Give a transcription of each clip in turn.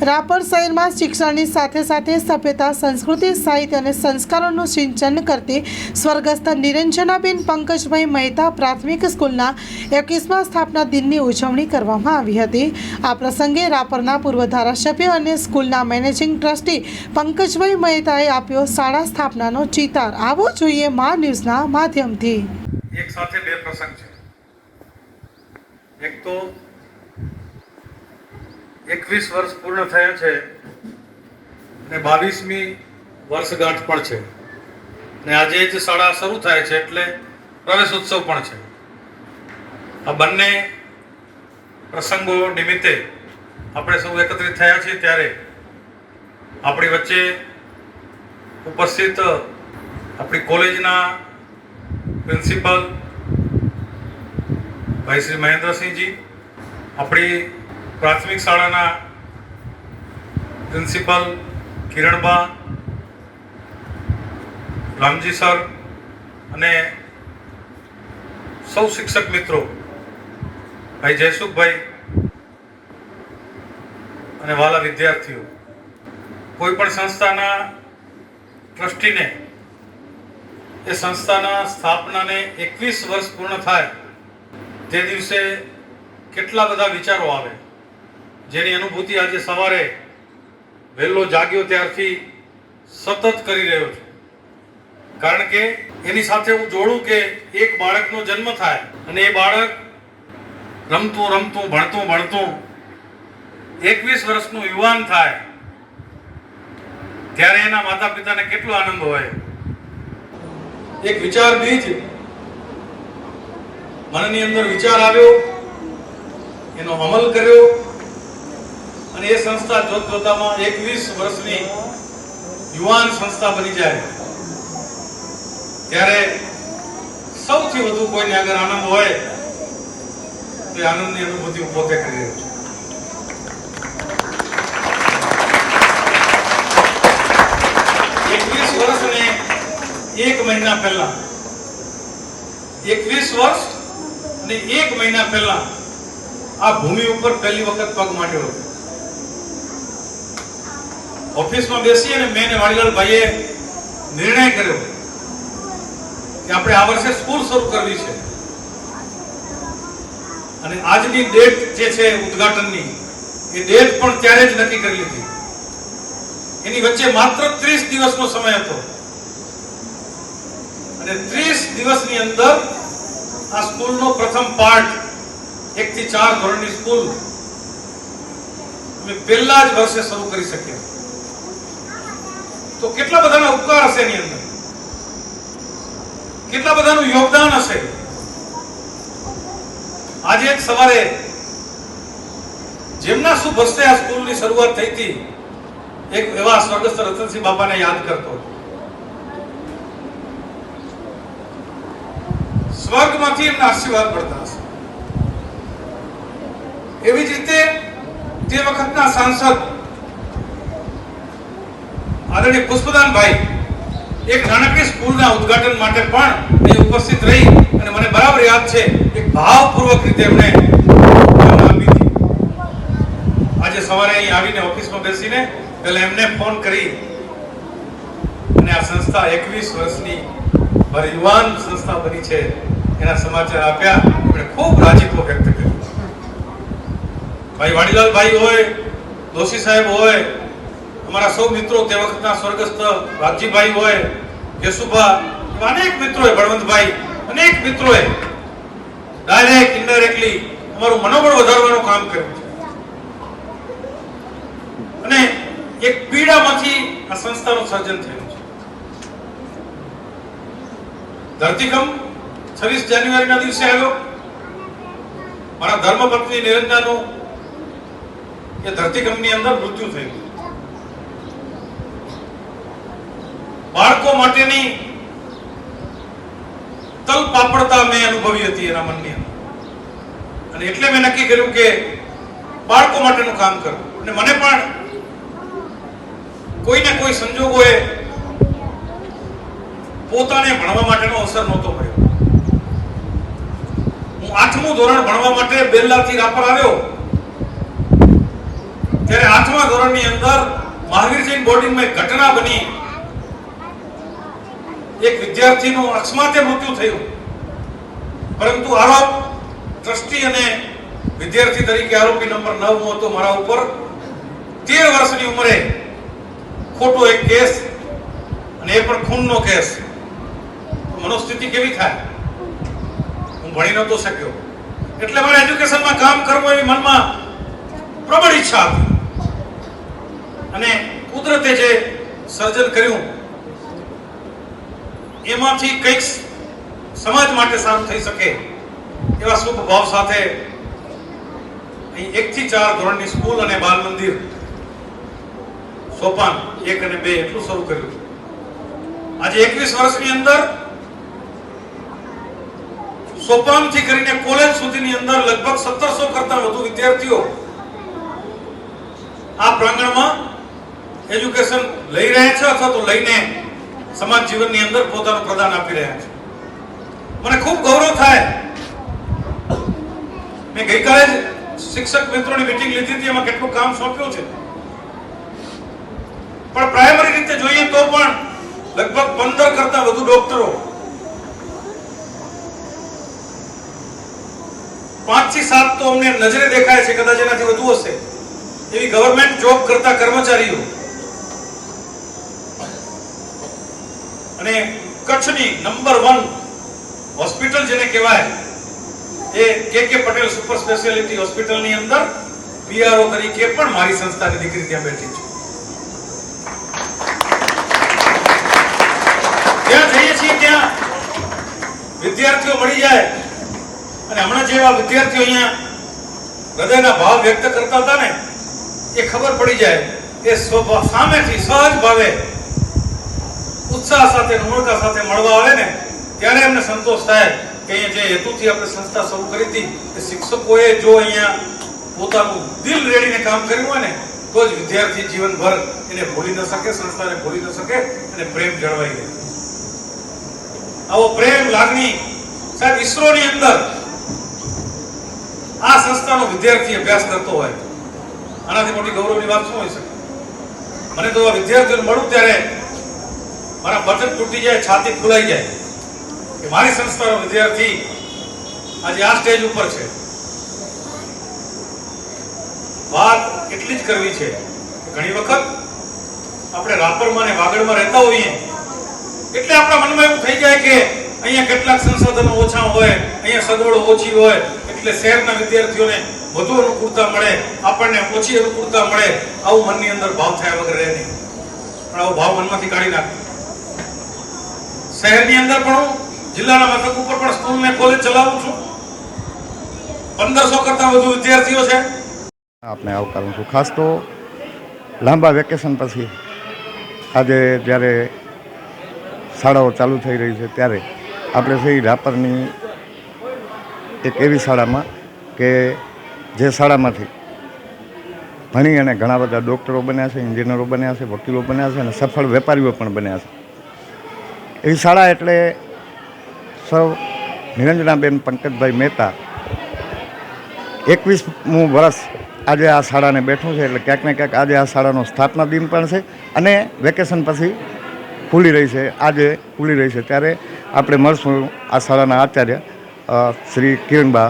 રાપર શહેરમાં શિક્ષણની સાથે સાથે સભ્યતા, સંસ્કૃતિ, સાહિત્ય અને સંસ્કારોનું સિંચન કરતી સ્વર્ગસ્થ નિરંજનાબેન પંકજભાઈ મહેતા પ્રાથમિક સ્કૂલના 21મા સ્થાપના દિનની ઉજવણી કરવામાં આવી હતી। આ પ્રસંગે રાપરના પૂર્વ ધારાસભ્ય અને સ્કૂલના મેનેજિંગ ટ્રસ્ટી પંકજભાઈ મહેતાએ આપ્યો શાળા સ્થાપનાનો ચિતાર। આવો જોઈએ મા ન્યૂઝના માધ્યમથી। એક સાથે બે પ્રસંગ છે। એક તો 21 વર્ષ પૂર્ણ થયા છે અને 22મી વર્ષગાંઠ પણ છે અને આજે જ શાળા શરૂ થાય છે એટલે પ્રવેશ ઉત્સવ પણ છે। આ બંને પ્રસંગો નિમિત્તે આપણે સૌ એકત્રિત થયા છીએ ત્યારે આપણી વચ્ચે ઉપસ્થિત આપણી કોલેજના પ્રિન્સિપલ ભાઈ શ્રી મહેન્દ્રસિંહજી, આપણી પ્રાથમિક શાળાના પ્રિન્સિપલ કિરણબા, રામજી સર અને સૌ શિક્ષક મિત્રો, ભાઈ જયસુખભાઈ અને વાલા વિદ્યાર્થીઓ, કોઈ પણ સંસ્થાના ટ્રસ્ટીને એ સંસ્થાના સ્થાપનાને 21 વર્ષ પૂર્ણ થાય તે દિવસે કેટલા બધા વિચારો આવે, જેની અનુભૂતિ આજે સવારે વહેલો જાગ્યો ત્યારથી સતત કરી રહ્યો છું। કારણ કે એની સાથે હું જોડું કે એક બાળકનો જન્મ થાય અને એ બાળક રમતું રમતું ભણતું ભણતું 21 વર્ષનું યુવાન થાય ત્યારે એના માતા પિતાને કેટલો આનંદ હોય। એક વિચાર બીજ મનની અંદર વિચાર આવ્યો, એનો અમલ કર્યો અને એ સંસ્થા જોતજોતામાં 21 વર્ષની યુવાન સંસ્થા બની જાય ત્યારે સૌથી વધુ કોઈને અગર આનંદ હોય તો એ આનંદની અનુભૂતિ હું પોતે કરી રહ્યો છું। વર્ષ અને 1 મહિના પહેલા 21 વર્ષ અને 1 મહિના પહેલા આ ભૂમિ ઉપર પહેલી વખત પગ માંડ્યો હતો। ઓફિસમાં બેસી અને મેં વાડીલાલ ભાઈએ નિર્ણય કર્યો કે આપણે આ વર્ષે સ્કૂલ શરૂ કરવી છે અને આજની ડેટ જે છે ઉદ્ઘાટનની એ ડેટ પણ ત્યારે જ નક્કી કરી લીધી। એની વચ્ચે માત્ર 30 દિવસનો સમય હતો અને 30 દિવસની અંદર આ સ્કૂલનો પ્રથમ પાર્ટ 1 થી 4 ધોરણની સ્કૂલ અમે પહેલા જ વર્ષે શરૂ કરી શક્યા। તો કેટલા બધાના ઉપકાર હશે એની અંદર, કેટલા બધાનું યોગદાન હશે। આજે એક સવારે જેમના શુભ હસ્તે આ સ્કૂલની શરૂઆત થઈ હતી એક એવા સ્વર્ગસ્થ રતનસિંહ બાપાને યાદ કરતો, સ્વર્ગમાંથી એમના આશીર્વાદ મળતા હશે। એવી જ રીતે તે વખતના સાંસદ આદરણીય પુષ્પદાનભાઈ એક નાનકડી સ્કૂલના ઉદ્ઘાટન માટે પણ અહીં ઉપસ્થિત રહી અને મને બરાબર યાદ છે એક ભાવપૂર્વક રીતે એમણે આપી હતી। આજે સવારે અહીં આવીને ઓફિસમાં બેસીને પહેલા એમને ફોન કરી અને આ સંસ્થા 21 વર્ષની યુવાન સંસ્થા બની છે એના સમાચાર આપ્યા, એમણે ખૂબ રાજીપો વ્યક્ત કર્યો। ભાઈ વાડીલાલ ભાઈ હોય, દોશી સાહેબ હોય, અમારા સૌ મિત્રો તે વખતના સ્વર્ગસ્થ રાજીભાઈ હોય, યશુભા, અનેક મિત્રોએ, બળવંતભાઈ, અનેક મિત્રોએ ડાયરેક્ટ ઇનડાયરેક્ટલી અમારું મનોબળ વધારવાનું કામ કર્યું છે અને એક પીડામાંથી આ સંસ્થાનું સર્જન થયું છે। ધરતીકંપ 26 જાન્યુઆરીના દિવસે આવ્યો। મારા ધર્મપત્ની નિરંજનાનું એ ધરતીકંપની અંદર મૃત્યુ થયું। બાળકો માટેની તલ પાપડતા મેં અનુભવી હતી એના મનની અંદર અને એટલે મેં નક્કી કર્યું કે બાળકો માટેનું કામ કરવું અને મને પણ કોઈને કોઈ સંજોગોએ પોતાને ભણવા માટેનો અવસર નહોતો મળ્યો। હું 8મું ધોરણ ભણવા માટે બેલ્લાથી રાપર આવ્યો ત્યારે 8મા ધોરણની અંદર મહાવીર જૈન બોર્ડિંગમાં એક ઘટના બની. એક વિદ્યાર્થીનું અકસ્માતે મૃત્યુ થયું, પરંતુ આરોપ ટ્રસ્ટી અને વિદ્યાર્થી તરીકે આરોપી નંબર 9 હતો મારા ઉપર. 13 વર્ષની ઉંમરે ખોટો એક કેસ, અને એ પણ ખૂનનો કેસ. મનોસ્થિતિ કેવી થાય? હું ભણી નહોતો શક્યો, એટલે મારે એજ્યુકેશનમાં કામ કરવું એવી મનમાં પ્રબળ ઈચ્છા હતી. અને કુદરતે જે સર્જન કર્યું એમાંથી કંઈક સમાજ માટે સારું થઈ શકે એવા શુભ ભાવ સાથે અહીં 1 થી 4 ધોરણની સ્કૂલ અને બાલ મંદિર સોપાન 1 અને 2 એટલું શરૂ કર્યું. આજે 21 વર્ષની અંદર સોપાનથી કરીને કોલેજ સુધીની અંદર લગભગ 1700 કરતા વધુ વિદ્યાર્થીઓ આ પ્રાંગણમાં એજ્યુકેશન લઈ રહ્યા છે અથવા તો લઈને સમાજ જીવનની અંદર પોતાનું પ્રદાન આપી રહ્યા છે. મને ખૂબ ગૌરવ થાય. મેં ગઈકાલે જ શિક્ષક મિત્રોની મીટિંગ લીધી હતી, એમાં કેટલું કામ સોંપ્યું છે. પણ પ્રાઇમરી રીતે જોઈએ તો પણ લગભગ 15 કરતા વધુ ડોક્ટરો, 5 થી 7 તો અમને નજરે દેખાય છે, કદાચ એનાથી વધુ હશે, એવી ગવર્નમેન્ટ જોબ કરતા કર્મચારીઓ. અને કચ્છની નંબર 1 હોસ્પિટલ જેને કહેવાય એ કે પટેલ સુપર સ્પેશિયાલિટી હોસ્પિટલની અંદર પીઆરઓ તરીકે પણ મારી સંસ્થાની દીકરી ત્યાં બેઠી છે. ત્યાં જઈએ છીએ ત્યાં વિદ્યાર્થીઓ મળી જાય, અને હમણાં જેવા વિદ્યાર્થીઓ અહીંયા હૃદયના ભાવ વ્યક્ત કરતા હતા ને, એ ખબર પડી જાય. એ સામેથી સહજ ભાવે ઉત્સાહ સાથે ઉમળકા સાથે મળવા આવે ને, ત્યારે એમને સંતોષ થાય કે અહીંયા જે હેતુથી આપણે સંસ્થા શરૂ કરી હતી કે શિક્ષકોએ જો અહીંયા પોતાનું દિલ રેડીને કામ કર્યું હોય ને, તો જ વિદ્યાર્થી જીવનભર એને ભૂલી ન શકે, સંસ્થાને ભૂલી ન શકે, અને પ્રેમ જળવાઈ રહે. આવો પ્રેમ, લાગણી સાહેબ ઈસરોની અંદર આ સંસ્થાનો વિદ્યાર્થી અભ્યાસ કરતો હોય, આનાથી મોટી ગૌરવની વાત શું હોઈ શકે? મને તો આ વિદ્યાર્થીઓને મળું ત્યારે મારા બટન તૂટી જાય, છાતી ફૂલાઈ જાય કે મારી સંસ્થાનો વિદ્યાર્થી આજે આ સ્ટેજ ઉપર છે. વાત એટલી જ કરવી છે કે ઘણી વખત આપણે રાપરમાં ને વાગડમાં રહેતા હોઈએ એટલે આપણા મનમાં એવું થઈ જાય કે અહીંયા કેટલાક સંસાધનો ઓછા હોય, અહીંયા સગવડો ઓછી હોય, એટલે શહેરના વિદ્યાર્થીઓને વધુ અનુકૂળતા મળે, આપણને ઓછી અનુકૂળતા મળે. આવું મનની અંદર ભાવ થયા વગર રહે નહીં. પણ આવો ભાવ મનમાંથી કાઢી નાખો. શહેરની અંદર પણ હું જિલ્લાના મથક ઉપર પણ સ્કૂલ ને કોલેજ ચલાવું છું. 1500 કરતા વધુ વિદ્યાર્થીઓ છે. આપને આવકારું છું. ખાસ તો લાંબા વેકેશન પછી આજે જ્યારે શાળાઓ ચાલુ થઈ રહી છે ત્યારે આપણે સહી રાપરની એક એવી શાળામાં કે જે શાળામાંથી ભણી અને ઘણા બધા ડૉક્ટરો બન્યા છે, એન્જિનિયરો બન્યા છે, વકીલો બન્યા છે અને સફળ વેપારીઓ પણ બન્યા છે. એવી શાળા એટલે સૌ નિરંજનાબેન પંકજભાઈ મહેતા 21મું વર્ષ આજે આ શાળાને બેઠું છે. એટલે ક્યાંક ને ક્યાંક આજે આ શાળાનો સ્થાપના દિન પણ છે અને વેકેશન પછી ખુલી રહી છે, આજે ખુલી રહી છે. ત્યારે આપણે મળશું આ શાળાના આચાર્ય શ્રી કિરણબા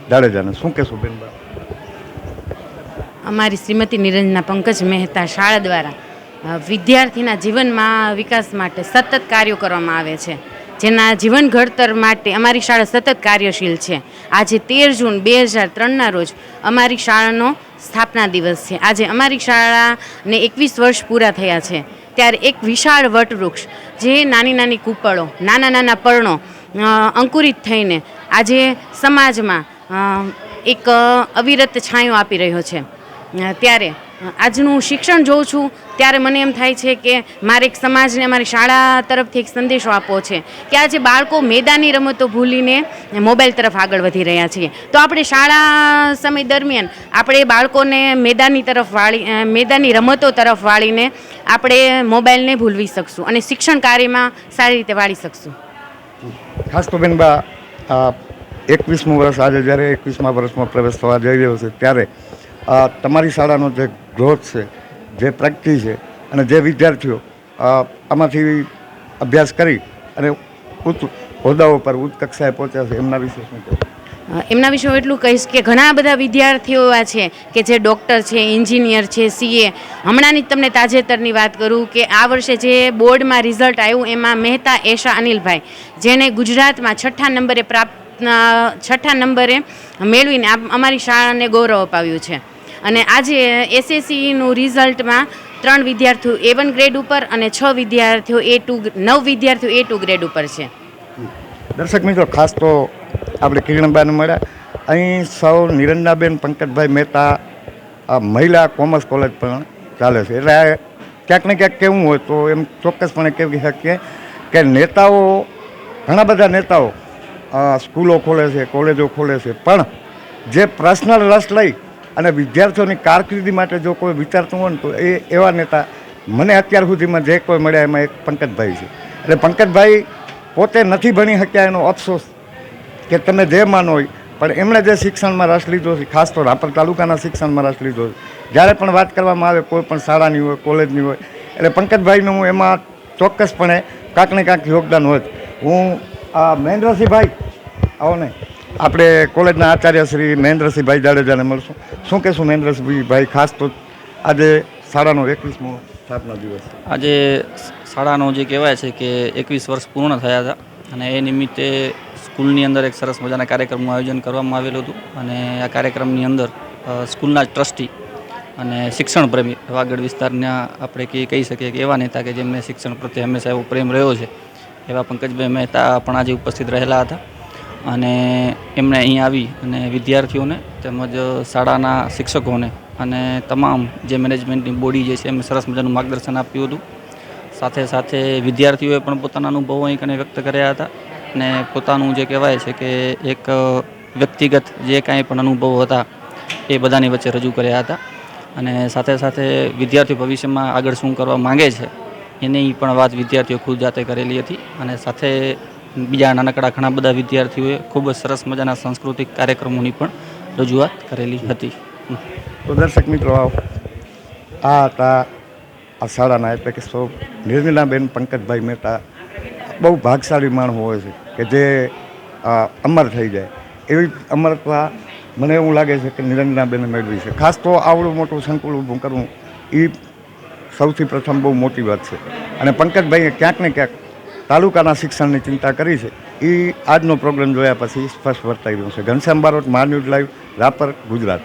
જાડેજાને. શું કહેશું બેનબા? અમારી શ્રીમતી નિરંજના પંકજ મહેતા શાળા દ્વારા વિદ્યાર્થીના જીવનમાં વિકાસ માટે સતત કાર્યો કરવામાં આવે છે, જેના જીવન ઘડતર માટે અમારી શાળા સતત કાર્યશીલ છે. આજે 13 જૂન 2003ના રોજ અમારી શાળાનો સ્થાપના દિવસ છે. આજે અમારી શાળાને 21 વર્ષ પૂરા થયા છે. ત્યારે એક વિશાળ વટવૃક્ષ જે નાની નાની કૂપળો, નાના નાના પર્ણો અંકુરિત થઈને આજે સમાજમાં એક અવિરત છાંયો આપી રહ્યો છે. ત્યારે આજનું શિક્ષણ જોઉં છું ત્યારે મને એમ થાય છે કે મારે એક સમાજને અમારી શાળા તરફથી એક સંદેશો આપવો છે કે આજે બાળકો મેદાની રમતો ભૂલીને મોબાઈલ તરફ આગળ વધી રહ્યા છીએ. તો આપણે શાળા સમય દરમિયાન આપણે બાળકોને મેદાની રમતો તરફ વાળીને આપણે મોબાઈલને ભૂલવી શકશું અને શિક્ષણ કાર્યમાં સારી રીતે વાળી શકશું. ખાસ તો બેનબા 21મું વર્ષ આજે જ્યારે 21મા વર્ષમાં પ્રવેશ થવા જઈ રહ્યો છે ત્યારે તમારી શાળાનો જે ગ્રોથ છે, જે પ્રગતિ છે અને જે વિદ્યાર્થીઓ આમાંથી અભ્યાસ કરી અને ઉચ્ચ હોદ્દાઓ પર ઉચ્ચ કક્ષાએ પહોંચ્યા છે એમના વિશે શું કહેવું? એમના વિશે હું એટલું કહીશ કે ઘણા બધા વિદ્યાર્થીઓ એવા છે કે જે ડૉક્ટર છે, એન્જિનિયર છે, સીએ. હમણાંની જ તમને તાજેતરની વાત કરું કે આ વર્ષે જે બોર્ડમાં રિઝલ્ટ આવ્યું એમાં મહેતા એશા અનિલભાઈ, જેને ગુજરાતમાં છઠ્ઠા નંબરે મેળવીને અમારી શાળાને ગૌરવ અપાવ્યું છે. અને આજે એસએસસીનું રિઝલ્ટમાં 3 વિદ્યાર્થીઓ A1 ગ્રેડ ઉપર અને 9 વિદ્યાર્થીઓ A2 ગ્રેડ ઉપર છે. દર્શક મિત્રો, ખાસ તો આપણે કિરણબાને મળ્યા. અહીં સૌ નિરંજનાબેન પંકજભાઈ મહેતા મહિલા કોમર્સ કોલેજ પણ ચાલે છે. એટલે ક્યાંક ને ક્યાંક કેવું હોય તો એમ ચોક્કસપણે કહેવી શકીએ કે નેતાઓ, ઘણા બધા નેતાઓ સ્કૂલો ખોલે છે, કોલેજો ખોલે છે, પણ જે પર્સનલ રસ લઈ અને વિદ્યાર્થીઓની કારકિર્દી માટે જો કોઈ વિચારતું હોય ને તો એવા નેતા મને અત્યાર સુધીમાં જે કોઈ મળ્યા એમાં એક પંકજભાઈ છે. એટલે પંકજભાઈ પોતે નથી ભણી શક્યા એનો અફસોસ કે તમે જે માનો હોય, પણ એમણે જે શિક્ષણમાં રસ લીધો છે, ખાસ તો રાપર તાલુકાના શિક્ષણમાં રસ લીધો છે. જ્યારે પણ વાત કરવામાં આવે કોઈ પણ શાળાની હોય, કોલેજની હોય, એટલે પંકજભાઈનું હું એમાં ચોક્કસપણે કાંક ને કાંક યોગદાન હોય. હું મહેન્દ્રસિંહભાઈ, આવો ને, આપણે કોલેજના આચાર્ય શ્રી મહેન્દ્રસિંહભાઈ જાડેજાને મળશું. શું કહેશું મહેન્દ્રસિંહભાઈ? ખાસ તો આજે શાળાનો 21મો સ્થાપના દિવસ. આજે શાળાનો જે કહેવાય છે કે 21 વર્ષ પૂર્ણ થયા હતા અને એ નિમિત્તે સ્કૂલની અંદર એક સરસ મજાના કાર્યક્રમનું આયોજન કરવામાં આવેલું હતું. અને આ કાર્યક્રમની અંદર સ્કૂલના જ ટ્રસ્ટી અને શિક્ષણ પ્રેમી વાગડ વિસ્તારના આપણે કહી શકીએ કે એવા નેતા કે જેમને શિક્ષણ પ્રત્યે હંમેશા એવો પ્રેમ રહ્યો છે, એવા પંકજભાઈ મહેતા પણ આજે ઉપસ્થિત રહેલા હતા. અને એમણે અહીં આવી અને વિદ્યાર્થીઓને તેમજ શાળાના શિક્ષકોને અને તમામ જે મેનેજમેન્ટની બોડી જે છે એમને સરસ મજાનું માર્ગદર્શન આપ્યું હતું. સાથે સાથે વિદ્યાર્થીઓએ પણ પોતાના અનુભવો અહીં કને વ્યક્ત કર્યા હતા અને પોતાનું જે કહેવાય છે કે એક વ્યક્તિગત જે કાંઈ પણ અનુભવો હતા એ બધાની વચ્ચે રજૂ કર્યા હતા. અને સાથે સાથે વિદ્યાર્થીઓ ભવિષ્યમાં આગળ શું કરવા માંગે છે એની પણ વાત વિદ્યાર્થીઓ ખુદ જાતે કરેલી હતી. અને સાથે બીજા નાનકડા ઘણા બધા વિદ્યાર્થીઓએ ખૂબ જ સરસ મજાના સાંસ્કૃતિક કાર્યક્રમોની પણ રજૂઆત કરેલી હતી. તો દર્શક મિત્રો, આ હતા આ શાળાના, એટલે કે સૌ નિરંજનાબેન પંકજભાઈ મહેતા બહુ ભાગશાળી માણસ હોય છે કે જે અમર થઈ જાય. એવી અમરતા મને એવું લાગે છે કે નિરંજનાબેને મેળવી છે. ખાસ તો આવડું મોટું સંકુલ ઊભું કરવું એ સૌથી પ્રથમ બહુ મોટી વાત છે. અને પંકજભાઈએ ક્યાંક ને ક્યાંક તાલુકાના શિક્ષણની ચિંતા કરી છે. એ આજનો પ્રોગ્રામ જોયા પછી સ્પષ્ટ વર્તાઈ રહ્યું છે. ઘનશ્યામ બારોટ, મા ન્યૂઝ લાઈવ, રાપર, ગુજરાત.